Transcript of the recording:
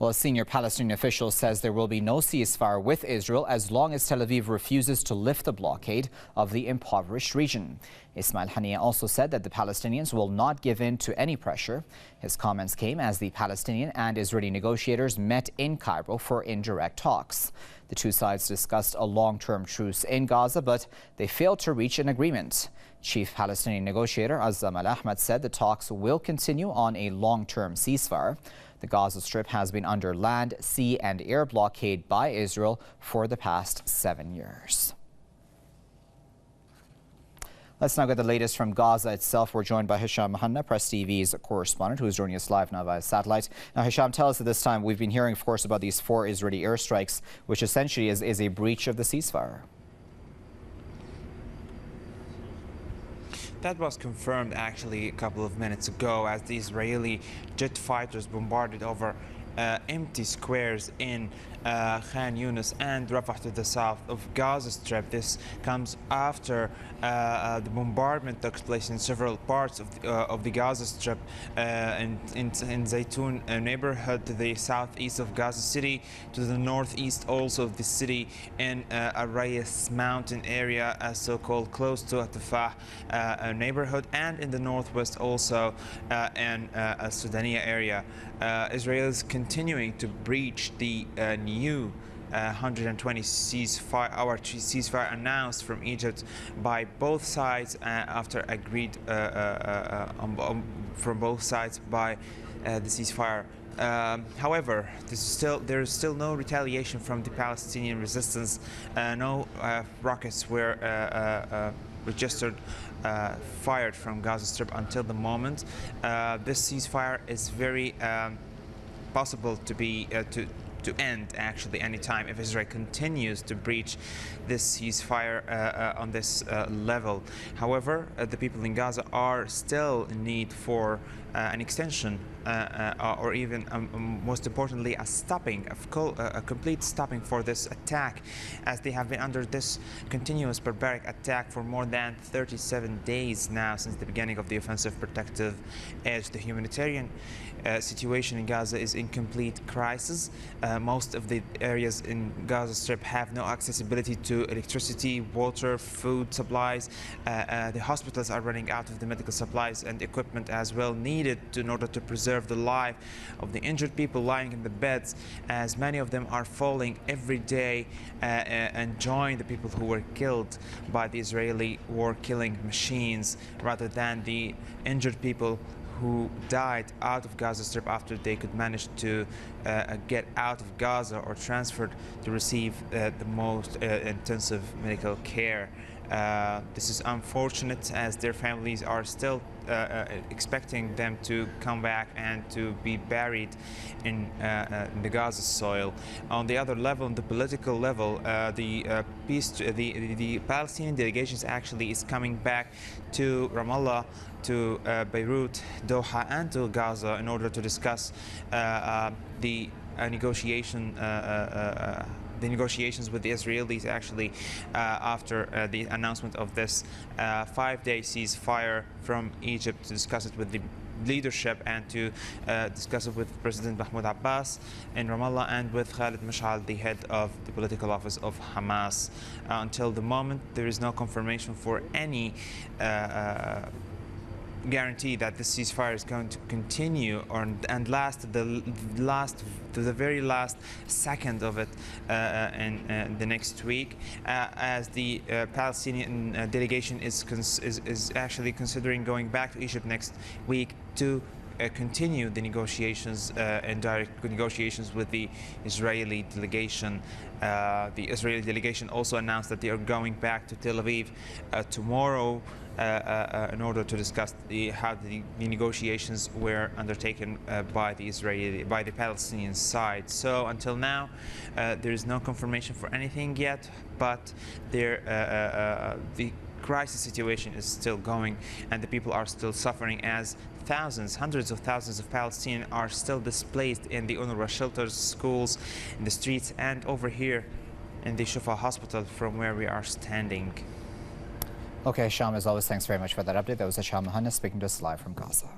Well, a senior Palestinian official says there will be no ceasefire with Israel as long as Tel Aviv refuses to lift the blockade of the impoverished region. Ismail Haniyeh also said that the Palestinians will not give in to any pressure. His comments came as the Palestinian and Israeli negotiators met in Cairo for indirect talks. The two sides discussed a long-term truce in Gaza, but they failed to reach an agreement. Chief Palestinian negotiator Azzam al-Ahmad said the talks will continue on a long-term ceasefire. The Gaza Strip has been under land, sea and air blockade by Israel for the past 7 years. Let's now get the latest from Gaza itself. We're joined by Ismail Haniyeh, PressTV's correspondent, who is joining us live now via satellite. Now, Hisham, tell us at this time, we've been hearing, of course, about these 4 Israeli airstrikes, which essentially is a breach of the ceasefire. That was confirmed actually a couple of minutes ago as the Israeli jet fighters bombarded over empty squares in Khan Yunis and Rafah to the south of Gaza Strip. This comes after the bombardment took place in several parts of the Gaza Strip in Zaytun neighborhood to the southeast of Gaza City, to the northeast also of the city in Arayas mountain area, so-called close to Atafah neighborhood, and in the northwest also in Sudania area. Israel is continuing to breach the new 120 hour ceasefire announced from Egypt by both sides after agreed from both sides by the ceasefire. However, there is still no retaliation from the Palestinian resistance. No rockets were registered fired from Gaza Strip until the moment. This ceasefire is very possible to be to end actually anytime if Israel continues to breach this ceasefire on this level. However, the people in Gaza are still in need for an extension or even most importantly a complete stopping for this attack, as they have been under this continuous barbaric attack for more than 37 days now since the beginning of the offensive protective edge. The humanitarian situation in Gaza is in complete crisis. Most of the areas in Gaza Strip have no accessibility to electricity, water, food supplies. The hospitals are running out of the medical supplies and equipment as well needed in order to preserve the life of the injured people lying in the beds, as many of them are falling every day and join the people who were killed by the Israeli war-killing machines, rather than the injured people who died out of Gaza Strip after they could manage to get out of Gaza or transferred to receive the most intensive medical care. This is unfortunate, as their families are still expecting them to come back and to be buried in the Gaza soil. On the other level, on the political level, the Palestinian delegations actually is coming back to Ramallah, to Beirut, Doha and to Gaza in order to discuss the negotiations with the Israelis actually after the announcement of this 5-day ceasefire from Egypt, to discuss it with the leadership and to discuss it with President Mahmoud Abbas in Ramallah and with Khalid Mash'al, the head of the political office of Hamas. Until the moment, there is no confirmation for any guarantee that this ceasefire is going to continue and last to the very last second of it in the next week, as the Palestinian delegation is actually considering going back to Egypt next week to continue the negotiations, indirect negotiations with the Israeli delegation. The Israeli delegation also announced that they are going back to Tel Aviv tomorrow in order to discuss how the negotiations were undertaken by the Palestinian side. So until now, there is no confirmation for anything yet, but the crisis situation is still going and the people are still suffering, as hundreds of thousands of Palestinians are still displaced in the UNRWA shelters, schools, in the streets, and over here in the Shufa hospital from where we are standing. Okay, Sham, as always, thanks very much for that update. That was Ismail Haniyeh speaking to us live from Gaza.